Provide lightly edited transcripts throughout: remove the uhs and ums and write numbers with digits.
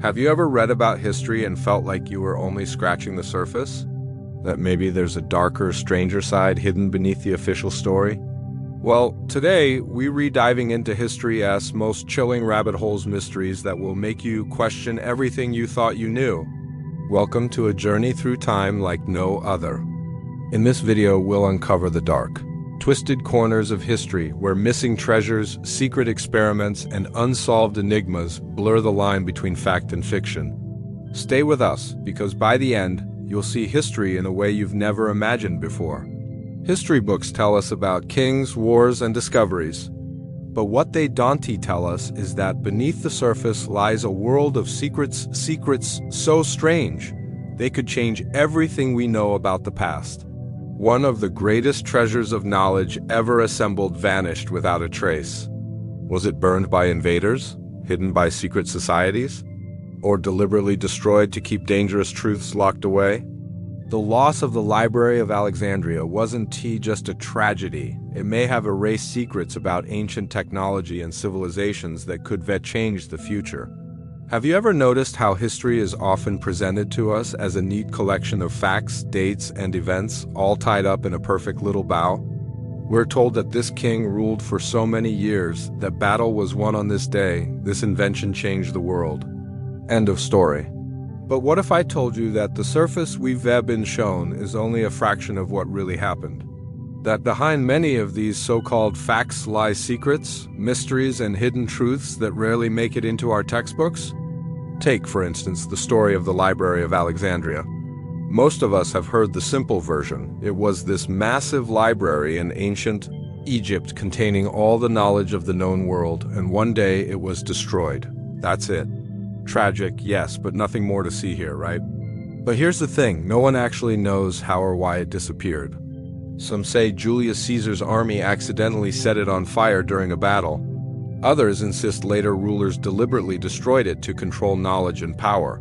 Have you ever read about history and felt like you were only scratching the surface? That maybe there's a darker, stranger side hidden beneath the official story? Well, today, we're re-diving into history's most chilling rabbit holes mysteries that will make you question everything you thought you knew. Welcome to a journey through time like no other. In this video, we'll uncover the dark, twisted corners of history where missing treasures, secret experiments, and unsolved enigmas blur the line between fact and fiction. Stay with us, because by the end, you'll see history in a way you've never imagined before. History books tell us about kings, wars, and discoveries. But what they don't tell us is that beneath the surface lies a world of secrets so strange, they could change everything we know about the past. One of the greatest treasures of knowledge ever assembled vanished without a trace. Was it burned by invaders, hidden by secret societies, or deliberately destroyed to keep dangerous truths locked away? The loss of the Library of Alexandria wasn't just a tragedy. It may have erased secrets about ancient technology and civilizations that could change the future. Have you ever noticed how history is often presented to us as a neat collection of facts, dates, and events, all tied up in a perfect little bow? We're told that this king ruled for so many years, that battle was won on this day, this invention changed the world. End of story. But what if I told you that the surface we've been shown is only a fraction of what really happened? That behind many of these so-called facts lie secrets, mysteries, and hidden truths that rarely make it into our textbooks? Take, for instance, the story of the Library of Alexandria. Most of us have heard the simple version. It was this massive library in ancient Egypt containing all the knowledge of the known world, and one day it was destroyed. That's it. Tragic, yes, but nothing more to see here, right? But here's the thing, no one actually knows how or why it disappeared. Some say Julius Caesar's army accidentally set it on fire during a battle. Others insist later rulers deliberately destroyed it to control knowledge and power.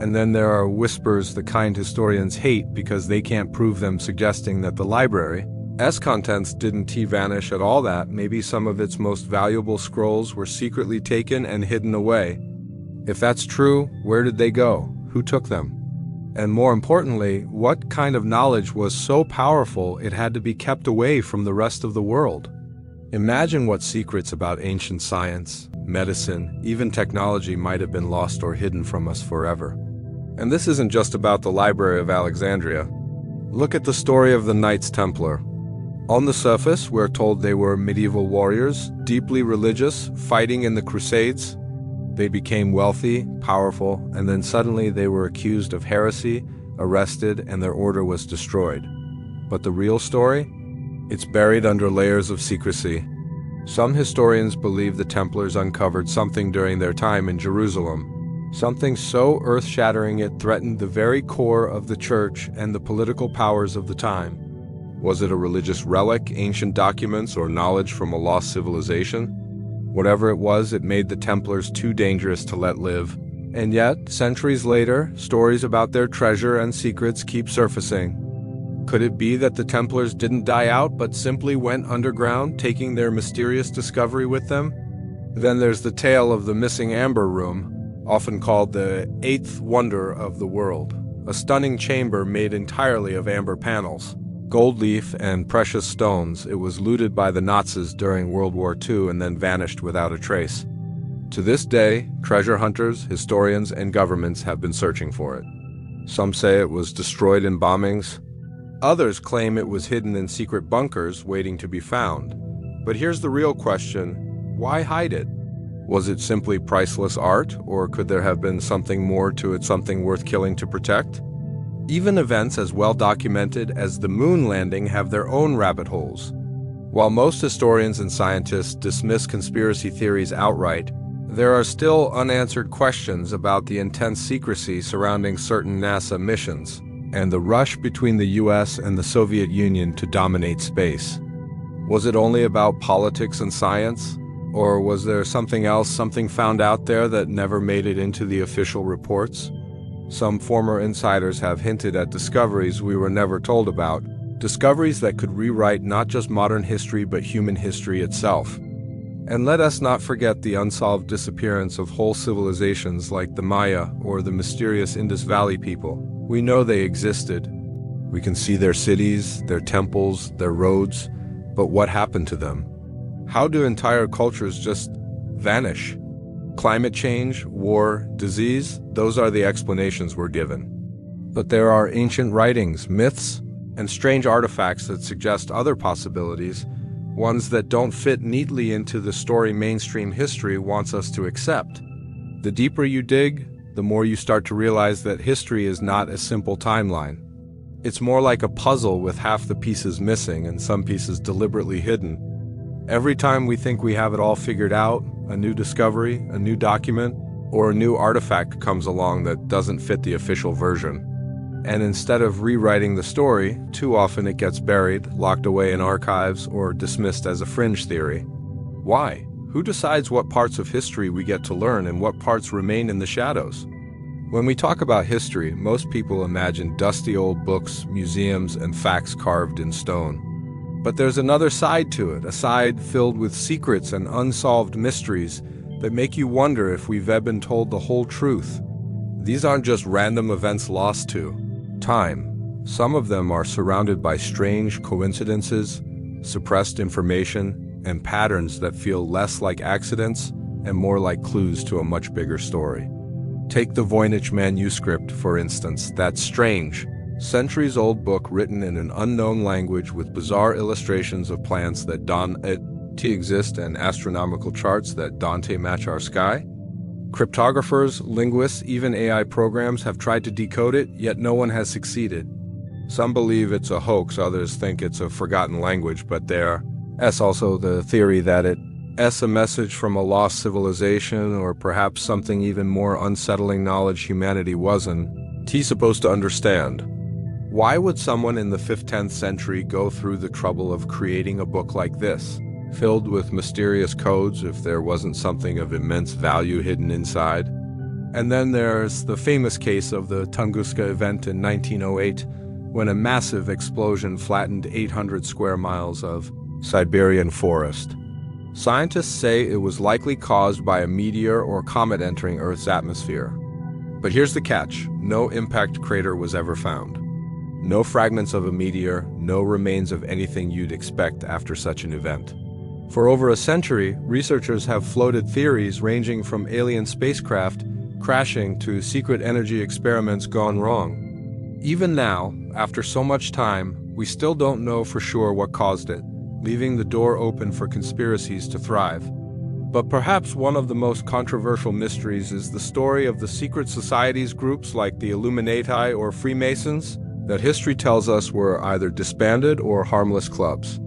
And then there are whispers the kind historians hate because they can't prove them, suggesting that the library's contents didn't vanish at all, that maybe some of its most valuable scrolls were secretly taken and hidden away. If that's true, where did they go? Who took them? And more importantly, what kind of knowledge was so powerful it had to be kept away from the rest of the world? Imagine what secrets about ancient science, medicine, even technology might have been lost or hidden from us forever. And this isn't just about the Library of Alexandria. Look at the story of the Knights Templar. On the surface, we're told they were medieval warriors, deeply religious, fighting in the Crusades. They became wealthy, powerful, and then suddenly they were accused of heresy, arrested, and their order was destroyed. But the real story? It's buried under layers of secrecy. Some historians believe the Templars uncovered something during their time in Jerusalem, something so earth-shattering it threatened the very core of the church and the political powers of the time. Was it a religious relic, ancient documents, or knowledge from a lost civilization? Whatever it was, it made the Templars too dangerous to let live. And yet, centuries later, stories about their treasure and secrets keep surfacing. Could it be that the Templars didn't die out but simply went underground, taking their mysterious discovery with them? Then there's the tale of the missing amber room, often called the eighth wonder of the world, a stunning chamber made entirely of amber panels. Gold leaf and precious stones, it was looted by the Nazis during World War II and then vanished without a trace. To this day, treasure hunters, historians, and governments have been searching for it. Some say it was destroyed in bombings. Others claim it was hidden in secret bunkers waiting to be found. But here's the real question: why hide it? Was it simply priceless art, or could there have been something more to it, something worth killing to protect? Even events as well documented as the moon landing have their own rabbit holes. While most historians and scientists dismiss conspiracy theories outright, there are still unanswered questions about the intense secrecy surrounding certain NASA missions and the rush between the US and the Soviet Union to dominate space. Was it only about politics and science? Or was there something else, something found out there that never made it into the official reports? Some former insiders have hinted at discoveries we were never told about, discoveries that could rewrite not just modern history but human history itself. And let us not forget the unsolved disappearance of whole civilizations like the Maya or the mysterious Indus Valley people. We know they existed. We can see their cities, their temples, their roads, but what happened to them? How do entire cultures just vanish? Climate change, war, disease, those are the explanations we're given. But there are ancient writings, myths, and strange artifacts that suggest other possibilities, ones that don't fit neatly into the story mainstream history wants us to accept. The deeper you dig, the more you start to realize that history is not a simple timeline. It's more like a puzzle with half the pieces missing and some pieces deliberately hidden. Every time we think we have it all figured out, a new discovery, a new document, or a new artifact comes along that doesn't fit the official version. And instead of rewriting the story, too often it gets buried, locked away in archives, or dismissed as a fringe theory. Why? Who decides what parts of history we get to learn and what parts remain in the shadows? When we talk about history, most people imagine dusty old books, museums, and facts carved in stone. But there's another side to it, a side filled with secrets and unsolved mysteries that make you wonder if we've ever been told the whole truth. These aren't just random events lost to time. Some of them are surrounded by strange coincidences, suppressed information, and patterns that feel less like accidents and more like clues to a much bigger story. Take the Voynich Manuscript, for instance. That's strange. Centuries-old book written in an unknown language with bizarre illustrations of plants that don't exist and astronomical charts that don't match our sky. Cryptographers, linguists, even AI programs have tried to decode it, yet no one has succeeded. Some believe it's a hoax, others think it's a forgotten language, but there's also the theory that it's a message from a lost civilization, or perhaps something even more unsettling knowledge humanity wasn't supposed to understand. Why would someone in the 5th-10th century go through the trouble of creating a book like this, filled with mysterious codes if there wasn't something of immense value hidden inside? And then there's the famous case of the Tunguska event in 1908, when a massive explosion flattened 800 square miles of Siberian forest. Scientists say it was likely caused by a meteor or comet entering Earth's atmosphere. But here's the catch: no impact crater was ever found. No fragments of a meteor, no remains of anything you'd expect after such an event. For over a century, researchers have floated theories ranging from alien spacecraft crashing to secret energy experiments gone wrong. Even now, after so much time, we still don't know for sure what caused it, leaving the door open for conspiracies to thrive. But perhaps one of the most controversial mysteries is the story of the secret societies groups like the Illuminati or Freemasons that history tells us were either disbanded or harmless clubs.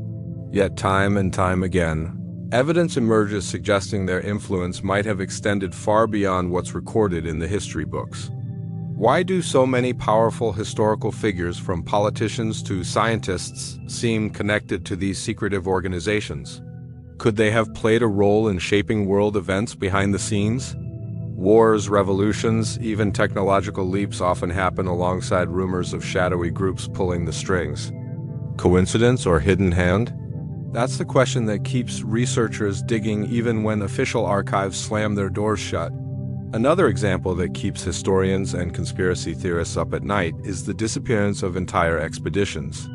Yet time and time again, evidence emerges suggesting their influence might have extended far beyond what's recorded in the history books. Why do so many powerful historical figures, from politicians to scientists, seem connected to these secretive organizations? Could they have played a role in shaping world events behind the scenes? Wars, revolutions, even technological leaps often happen alongside rumors of shadowy groups pulling the strings. Coincidence or hidden hand? That's the question that keeps researchers digging even when official archives slam their doors shut. Another example that keeps historians and conspiracy theorists up at night is the disappearance of entire expeditions.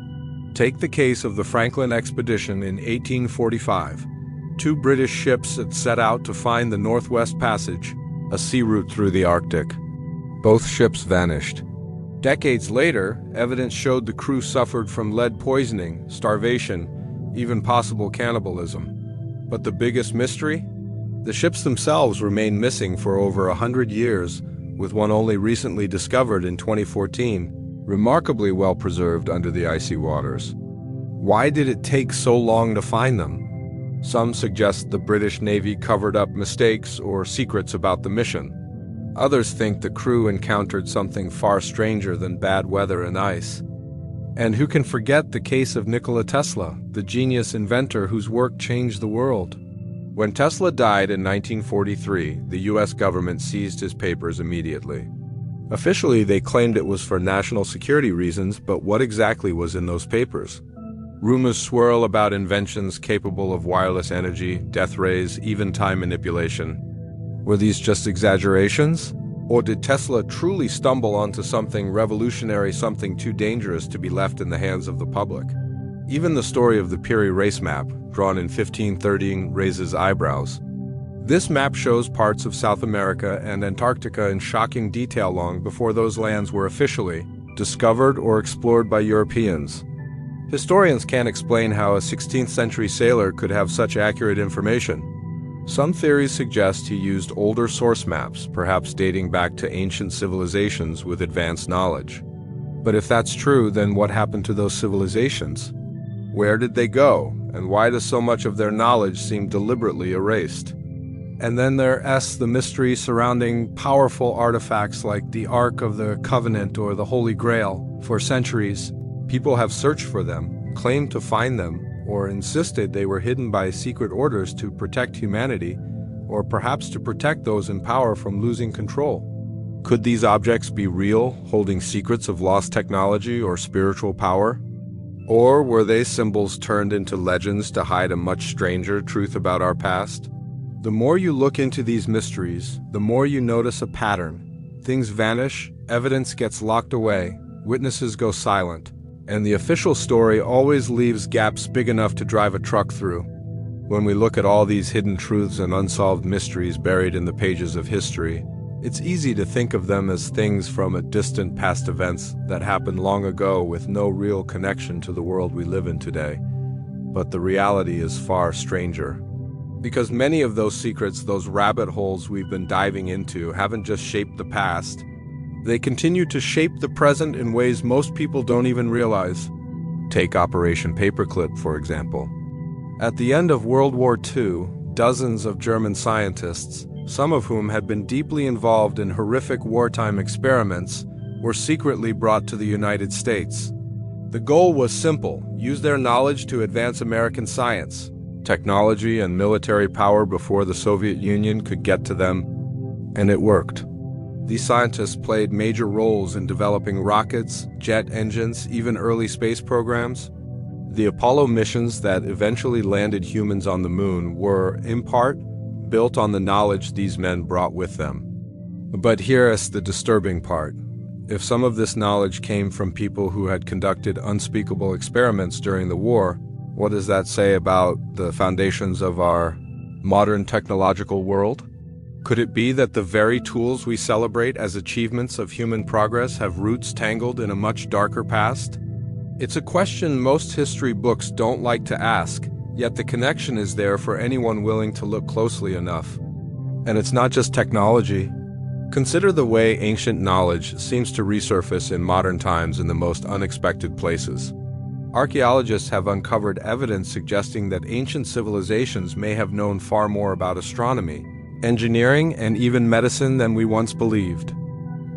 Take the case of the Franklin expedition in 1845. 2 British ships had set out to find the Northwest Passage, a sea route through the Arctic. Both ships vanished. Decades later, evidence showed the crew suffered from lead poisoning, starvation, even possible cannibalism. But the biggest mystery? The ships themselves remained missing for over 100 years, with one only recently discovered in 2014, remarkably well preserved under the icy waters. Why did it take so long to find them? Some suggest the British Navy covered up mistakes or secrets about the mission. Others think the crew encountered something far stranger than bad weather and ice. And who can forget the case of Nikola Tesla, the genius inventor whose work changed the world? When Tesla died in 1943, the US government seized his papers immediately. Officially, they claimed it was for national security reasons, but what exactly was in those papers? Rumors swirl about inventions capable of wireless energy, death rays, even time manipulation. Were these just exaggerations? Or did Tesla truly stumble onto something revolutionary, something too dangerous to be left in the hands of the public? Even the story of the Peary race map, drawn in 1530, raises eyebrows. This map shows parts of South America and Antarctica in shocking detail long before those lands were officially discovered or explored by Europeans. Historians can't explain how a 16th century sailor could have such accurate information. Some theories suggest he used older source maps, perhaps dating back to ancient civilizations with advanced knowledge. But if that's true, then what happened to those civilizations? Where did they go, and why does so much of their knowledge seem deliberately erased? And then there's the mystery surrounding powerful artifacts like the Ark of the Covenant or the Holy Grail. For centuries, people have searched for them, claimed to find them, or insisted they were hidden by secret orders to protect humanity, or perhaps to protect those in power from losing control. Could these objects be real, holding secrets of lost technology or spiritual power? Or were they symbols turned into legends to hide a much stranger truth about our past? The more you look into these mysteries, the more you notice a pattern. Things vanish, evidence gets locked away, witnesses go silent, and the official story always leaves gaps big enough to drive a truck through. When we look at all these hidden truths and unsolved mysteries buried in the pages of history, it's easy to think of them as things from a distant past events that happened long ago with no real connection to the world we live in today. But the reality is far stranger. Because many of those secrets, those rabbit holes we've been diving into, haven't just shaped the past. They continue to shape the present in ways most people don't even realize. Take Operation Paperclip, for example. At the end of World War II, dozens of German scientists, some of whom had been deeply involved in horrific wartime experiments, were secretly brought to the United States. The goal was simple: use their knowledge to advance American science, technology, and military power before the Soviet Union could get to them. And it worked. These scientists played major roles in developing rockets, jet engines, even early space programs. The Apollo missions that eventually landed humans on the moon were, in part, built on the knowledge these men brought with them. But here's the disturbing part. If some of this knowledge came from people who had conducted unspeakable experiments during the war, what does that say about the foundations of our modern technological world? Could it be that the very tools we celebrate as achievements of human progress have roots tangled in a much darker past? It's a question most history books don't like to ask, yet the connection is there for anyone willing to look closely enough. And it's not just technology. Consider the way ancient knowledge seems to resurface in modern times in the most unexpected places. Archaeologists have uncovered evidence suggesting that ancient civilizations may have known far more about astronomy, engineering, and even medicine than we once believed.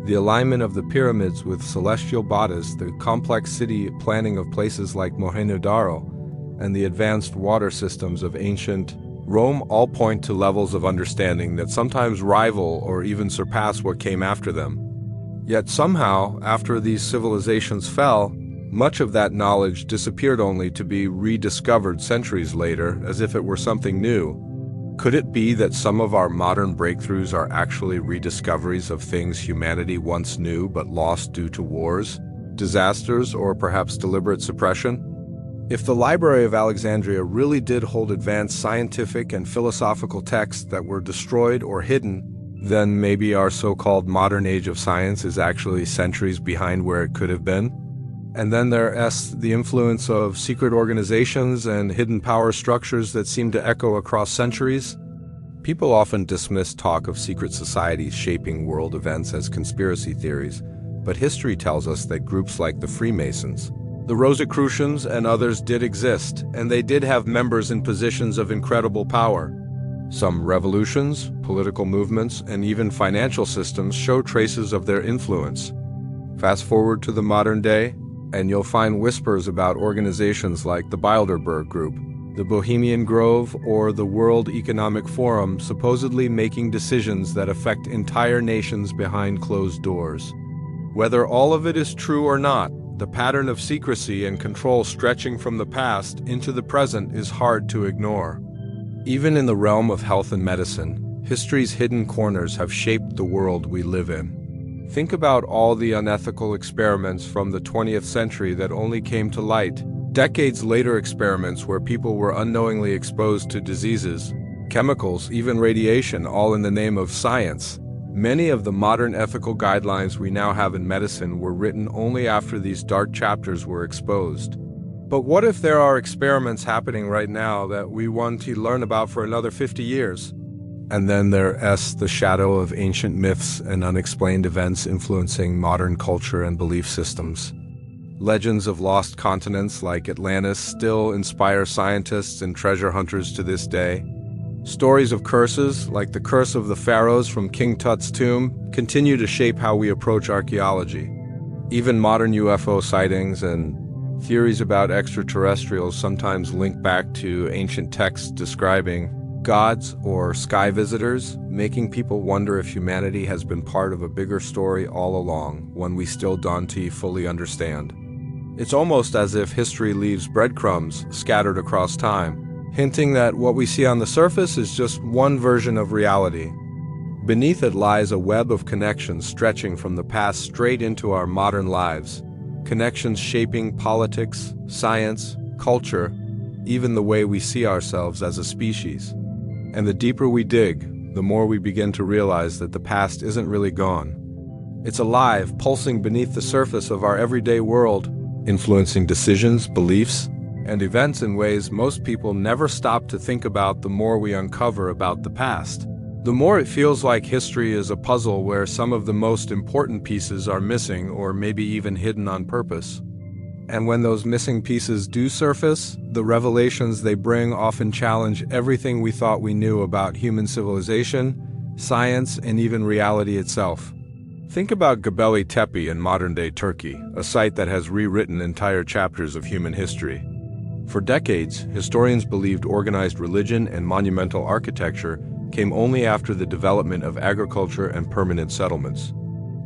The alignment of the pyramids with celestial bodies, the complex city planning of places like Mohenjo-Daro, and the advanced water systems of ancient Rome all point to levels of understanding that sometimes rival or even surpass what came after them. Yet somehow, after these civilizations fell, much of that knowledge disappeared only to be rediscovered centuries later as if it were something new. Could it be that some of our modern breakthroughs are actually rediscoveries of things humanity once knew but lost due to wars, disasters, or perhaps deliberate suppression? If the Library of Alexandria really did hold advanced scientific and philosophical texts that were destroyed or hidden, then maybe our so-called modern age of science is actually centuries behind where it could have been. And then there's the influence of secret organizations and hidden power structures that seem to echo across centuries. People often dismiss talk of secret societies shaping world events as conspiracy theories, but history tells us that groups like the Freemasons, the Rosicrucians, and others did exist, and they did have members in positions of incredible power. Some revolutions, political movements, and even financial systems show traces of their influence. Fast forward to the modern day, and you'll find whispers about organizations like the Bilderberg Group, the Bohemian Grove, or the World Economic Forum supposedly making decisions that affect entire nations behind closed doors. Whether all of it is true or not, the pattern of secrecy and control stretching from the past into the present is hard to ignore. Even in the realm of health and medicine, history's hidden corners have shaped the world we live in. Think about all the unethical experiments from the 20th century that only came to light. Decades later, experiments where people were unknowingly exposed to diseases, chemicals, even radiation, all in the name of science. Many of the modern ethical guidelines we now have in medicine were written only after these dark chapters were exposed. But what if there are experiments happening right now that we want to learn about for another 50 years? And then there's the shadow of ancient myths and unexplained events influencing modern culture and belief systems. Legends of lost continents like Atlantis still inspire scientists and treasure hunters to this day. Stories of curses, like the curse of the Pharaohs from King Tut's tomb, continue to shape how we approach archaeology. Even modern UFO sightings and theories about extraterrestrials sometimes link back to ancient texts describing gods or sky visitors, making people wonder if humanity has been part of a bigger story all along, one we still don't fully understand. It's almost as if history leaves breadcrumbs scattered across time, hinting that what we see on the surface is just one version of reality. Beneath it lies a web of connections stretching from the past straight into our modern lives. Connections shaping politics, science, culture, even the way we see ourselves as a species. And the deeper we dig, the more we begin to realize that the past isn't really gone. It's alive, pulsing beneath the surface of our everyday world, influencing decisions, beliefs, and events in ways most people never stop to think about. The more we uncover about the past, the more it feels like history is a puzzle where some of the most important pieces are missing or maybe even hidden on purpose. And when those missing pieces do surface, the revelations they bring often challenge everything we thought we knew about human civilization, science, and even reality itself. Think about Göbekli Tepe in modern-day Turkey, a site that has rewritten entire chapters of human history. For decades, historians believed organized religion and monumental architecture came only after the development of agriculture and permanent settlements.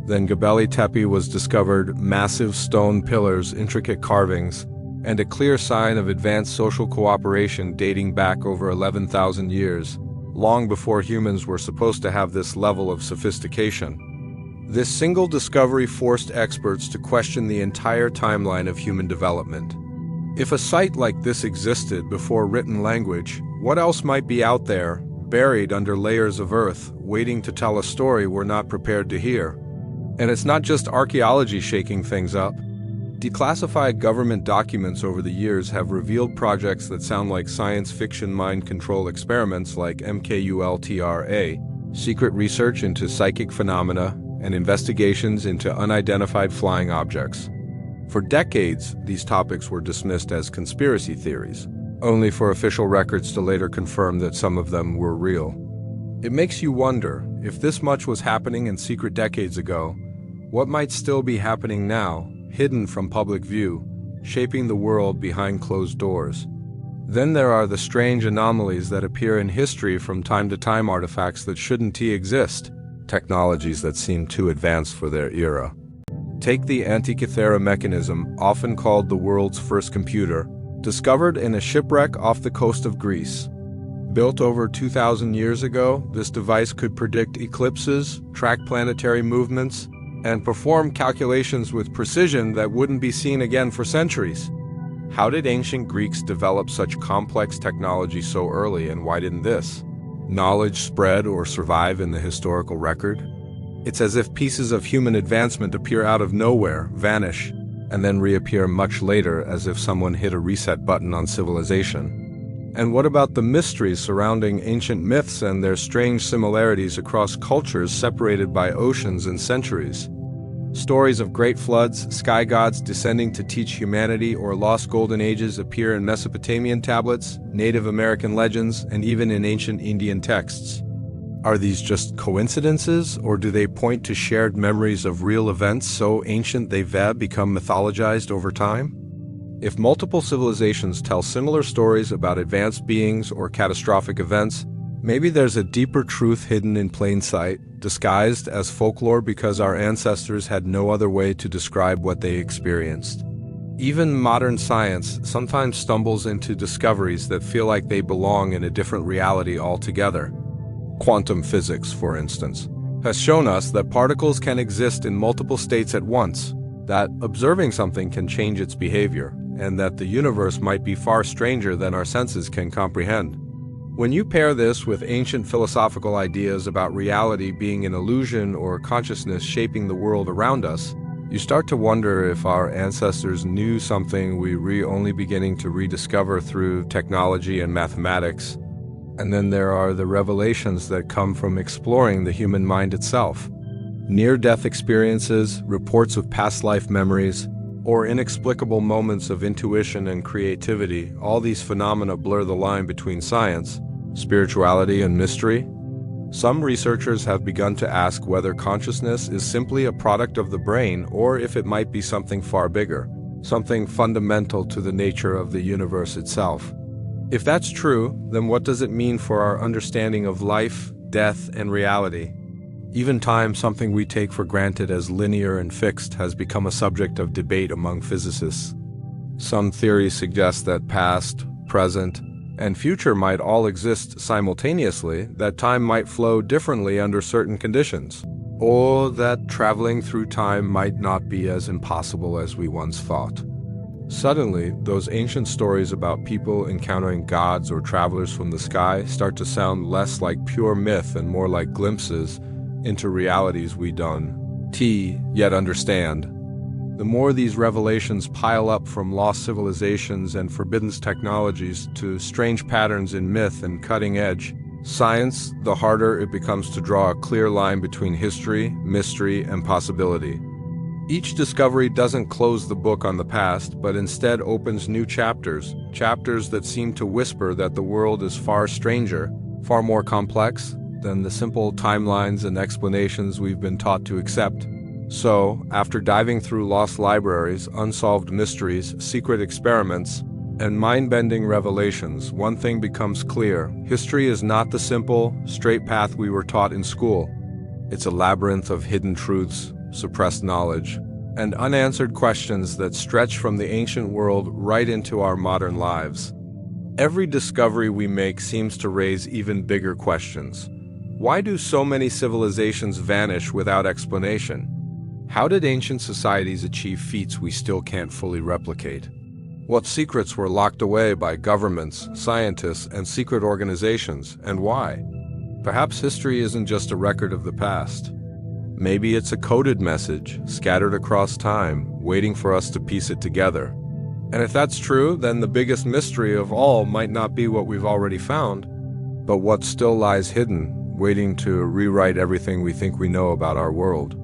Then Göbekli Tepe was discovered, massive stone pillars, intricate carvings, and a clear sign of advanced social cooperation dating back over 11,000 years, long before humans were supposed to have this level of sophistication. This single discovery forced experts to question the entire timeline of human development. If a site like this existed before written language, what else might be out there, buried under layers of earth, waiting to tell a story we're not prepared to hear? And it's not just archaeology shaking things up. Declassified government documents over the years have revealed projects that sound like science fiction mind control experiments like MKUltra, secret research into psychic phenomena, and investigations into unidentified flying objects. For decades, these topics were dismissed as conspiracy theories, only for official records to later confirm that some of them were real. It makes you wonder, if this much was happening in secret decades ago, what might still be happening now, hidden from public view, shaping the world behind closed doors? Then there are the strange anomalies that appear in history from time to time, artifacts that shouldn't exist, technologies that seem too advanced for their era. Take the Antikythera mechanism, often called the world's first computer, discovered in a shipwreck off the coast of Greece. Built over 2,000 years ago, this device could predict eclipses, track planetary movements, and perform calculations with precision that wouldn't be seen again for centuries. How did ancient Greeks develop such complex technology so early, and why didn't this knowledge spread or survive in the historical record? It's as if pieces of human advancement appear out of nowhere, vanish, and then reappear much later, as if someone hit a reset button on civilization. And what about the mysteries surrounding ancient myths and their strange similarities across cultures separated by oceans and centuries? Stories of great floods, sky gods descending to teach humanity, or lost golden ages appear in Mesopotamian tablets, Native American legends, and even in ancient Indian texts. Are these just coincidences, or do they point to shared memories of real events so ancient they've become mythologized over time? If multiple civilizations tell similar stories about advanced beings or catastrophic events, maybe there's a deeper truth hidden in plain sight, disguised as folklore because our ancestors had no other way to describe what they experienced. Even modern science sometimes stumbles into discoveries that feel like they belong in a different reality altogether. Quantum physics, for instance, has shown us that particles can exist in multiple states at once, that observing something can change its behavior, and that the universe might be far stranger than our senses can comprehend. When you pair this with ancient philosophical ideas about reality being an illusion or consciousness shaping the world around us, you start to wonder if our ancestors knew something we're only beginning to rediscover through technology and mathematics. And then there are the revelations that come from exploring the human mind itself. Near-death experiences, reports of past life memories, or inexplicable moments of intuition and creativity, all these phenomena blur the line between science, spirituality, and mystery. Some researchers have begun to ask whether consciousness is simply a product of the brain or if it might be something far bigger, something fundamental to the nature of the universe itself. If that's true, then what does it mean for our understanding of life, death, and reality? Even time, something we take for granted as linear and fixed, has become a subject of debate among physicists. Some theories suggest that past, present, and future might all exist simultaneously, that time might flow differently under certain conditions, or that traveling through time might not be as impossible as we once thought. Suddenly, those ancient stories about people encountering gods or travelers from the sky start to sound less like pure myth and more like glimpses into realities we don't yet understand. The more these revelations pile up, from lost civilizations and forbidden technologies to strange patterns in myth and cutting-edge science, the harder it becomes to draw a clear line between history, mystery, and possibility. Each discovery doesn't close the book on the past, but instead opens new chapters that seem to whisper that the world is far stranger, far more complex than the simple timelines and explanations we've been taught to accept. So, after diving through lost libraries, unsolved mysteries, secret experiments, and mind-bending revelations, one thing becomes clear: history is not the simple, straight path we were taught in school. It's a labyrinth of hidden truths, suppressed knowledge, and unanswered questions that stretch from the ancient world right into our modern lives. Every discovery we make seems to raise even bigger questions. Why do so many civilizations vanish without explanation? How did ancient societies achieve feats we still can't fully replicate? What secrets were locked away by governments, scientists, and secret organizations, and why? Perhaps history isn't just a record of the past. Maybe it's a coded message, scattered across time, waiting for us to piece it together. And if that's true, then the biggest mystery of all might not be what we've already found, but what still lies hidden, waiting to rewrite everything we think we know about our world.